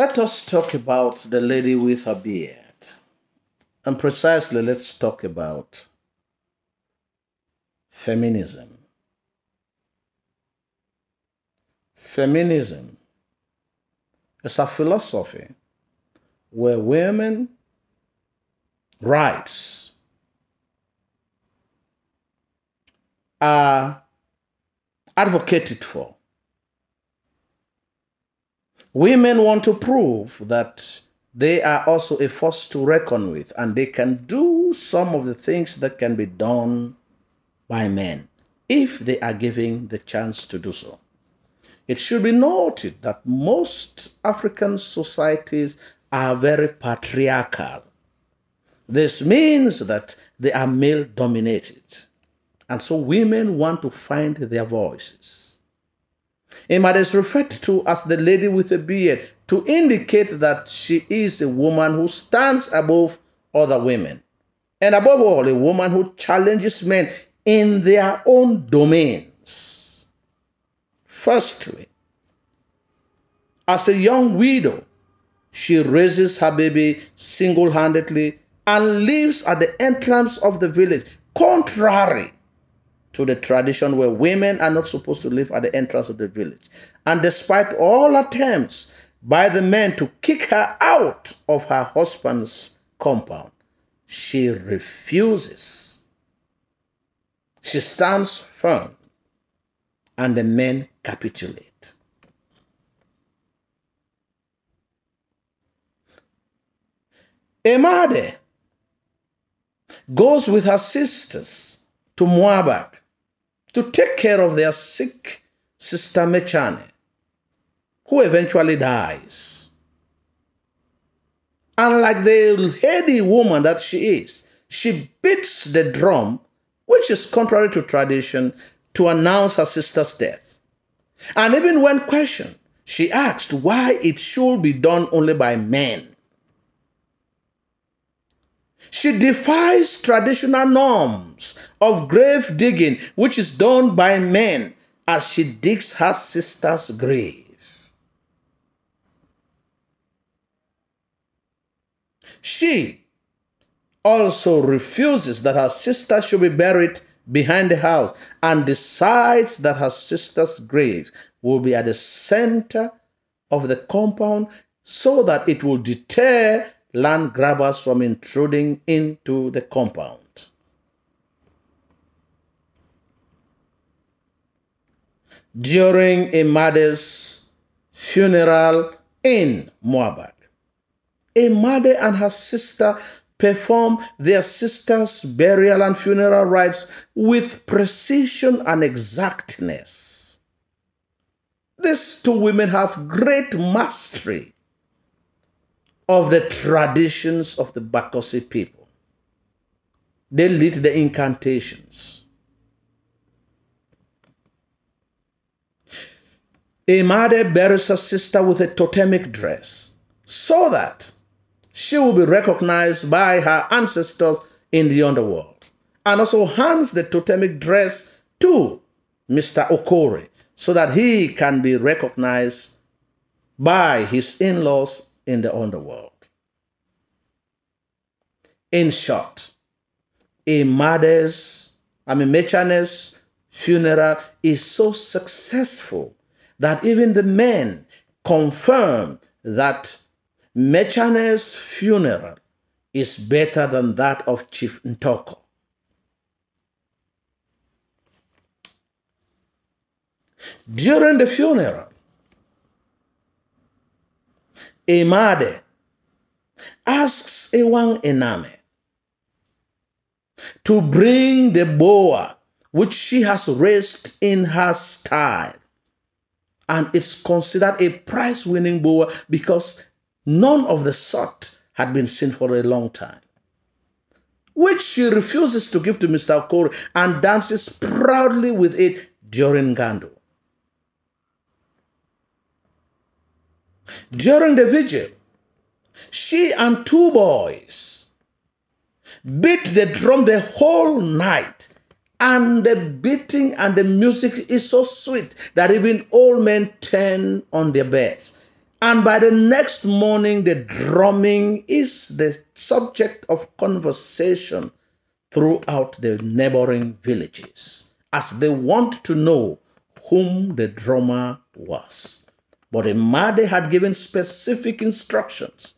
Let us talk about the lady with a beard. And precisely, let's talk about feminism. Feminism is a philosophy where women's rights are advocated for. Women want to prove that they are also a force to reckon with, and they can do some of the things that can be done by men if they are given the chance to do so. It should be noted that most African societies are very patriarchal. This means that they are male dominated, and so women want to find their voices. Emma is referred to as the lady with a beard to indicate that she is a woman who stands above other women, and above all, a woman who challenges men in their own domains. Firstly, as a young widow, she raises her baby single-handedly and lives at the entrance of the village, contrary to the tradition where women are not supposed to live at the entrance of the village. And despite all attempts by the men to kick her out of her husband's compound, she refuses. She stands firm, and the men capitulate. Emade goes with her sisters to Moabak to take care of their sick sister Mechane, who eventually dies. And like the heady woman that she is, she beats the drum, which is contrary to tradition, to announce her sister's death. And even when questioned, she asked why it should be done only by men. She defies traditional norms of grave digging, which is done by men, as she digs her sister's grave. She also refuses that her sister should be buried behind the house and decides that her sister's grave will be at the center of the compound so that it will deter land grabbers from intruding into the compound. During Emade's funeral in Moabak, Emade and her sister perform their sister's burial and funeral rites with precision and exactness. These two women have great mastery of the traditions of the Bakossi people. They lead the incantations. Emade buries her sister with a totemic dress so that she will be recognized by her ancestors in the underworld, and also hands the totemic dress to Mr. Okore so that he can be recognized by his in-laws in the underworld. In short, Mechane's funeral is so successful that even the men confirm that Mechane's funeral is better than that of Chief Ntoko. During the funeral, Emade asks Ewang Ename to bring the boa which she has raised in her style. And it's considered a prize-winning boa because none of the sort had been seen for a long time, which she refuses to give to Mr. Okore and dances proudly with it during Gando. During the vigil, she and two boys beat the drum the whole night, and the beating and the music is so sweet that even old men turn on their beds. And by the next morning, the drumming is the subject of conversation throughout the neighboring villages, as they want to know whom the drummer was. But Imade had given specific instructions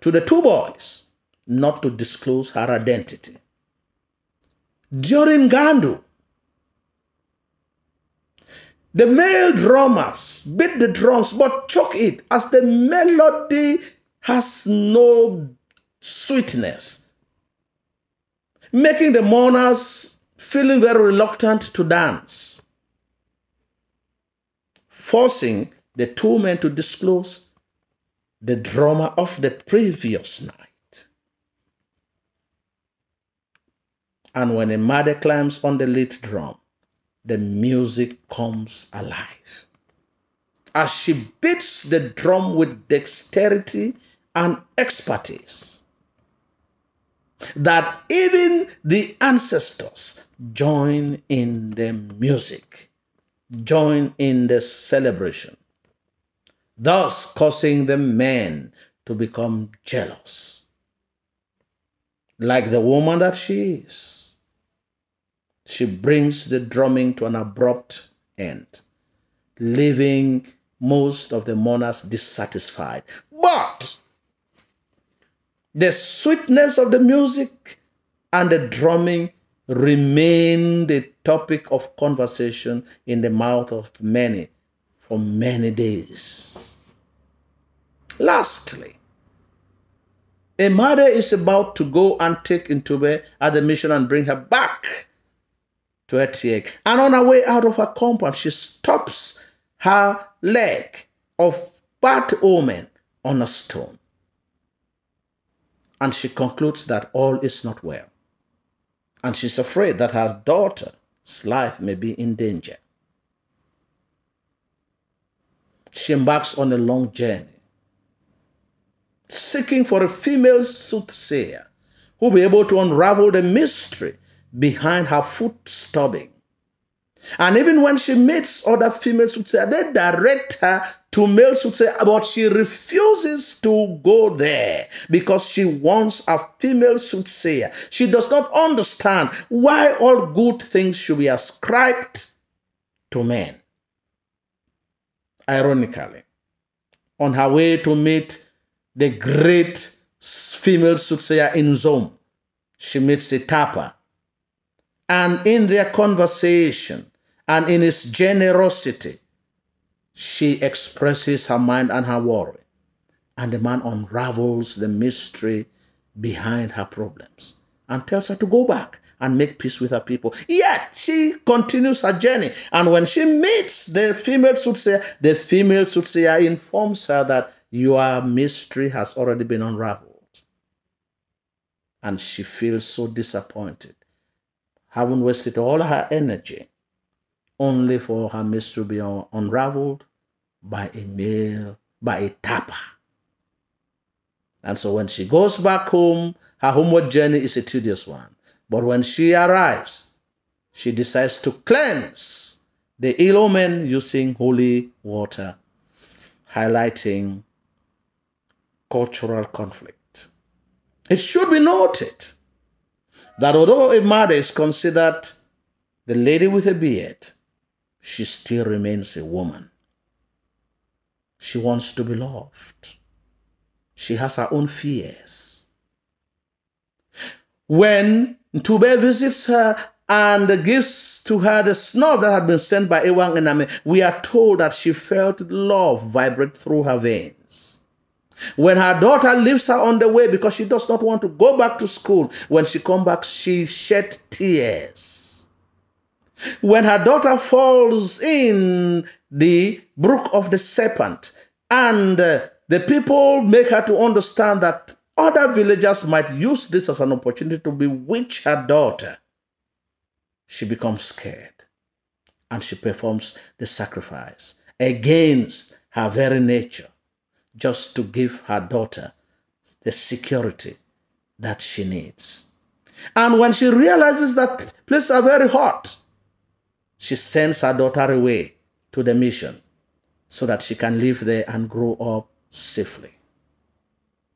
to the two boys not to disclose her identity. During Gandu, the male drummers beat the drums but choke it as the melody has no sweetness, making the mourners feeling very reluctant to dance, forcing the two men to disclose the drummer of the previous night. And when Imade climbs on the lead drum, the music comes alive as she beats the drum with dexterity and expertise that even the ancestors join in the music, join in the celebration, thus causing the men to become jealous, like the woman that she is. She brings the drumming to an abrupt end, leaving most of the mourners dissatisfied. But the sweetness of the music and the drumming remain the topic of conversation in the mouth of many for many days. Lastly, Imade is about to go and take Ntube at the mission and bring her back to Etiek. And on her way out of her compound, she stops her leg of bad omen on a stone. And she concludes that all is not well. And she's afraid that her daughter's life may be in danger. She embarks on a long journey, seeking for a female soothsayer who will be able to unravel the mystery behind her foot stubbing. And even when she meets other female soothsayers, they direct her to male soothsayers, but she refuses to go there because she wants a female soothsayer. She does not understand why all good things should be ascribed to men. Ironically, on her way to meet the great female soothsayer in Zom, she meets a tapper. And in their conversation and in his generosity, she expresses her mind and her worry. And the man unravels the mystery behind her problems and tells her to go back and make peace with her people. Yet she continues her journey. And when she meets the female soothsayer informs her that your mystery has already been unraveled. And she feels so disappointed, having wasted all her energy only for her mystery to be unraveled by a tapper. And so when she goes back home, her homeward journey is a tedious one. But when she arrives, she decides to cleanse the ill omen using holy water, highlighting cultural conflict. It should be noted that although Imade is considered the lady with a beard, she still remains a woman. She wants to be loved. She has her own fears. When Ntube visits her and gives to her the snuff that had been sent by Ewang Ename, we are told that she felt love vibrate through her veins. When her daughter leaves her on the way because she does not want to go back to school, when she comes back, she shed tears. When her daughter falls in the brook of the serpent, and the people make her to understand that other villagers might use this as an opportunity to bewitch her daughter, she becomes scared and she performs the sacrifice against her very nature, just to give her daughter the security that she needs. And when she realizes that places are very hot, she sends her daughter away to the mission so that she can live there and grow up safely.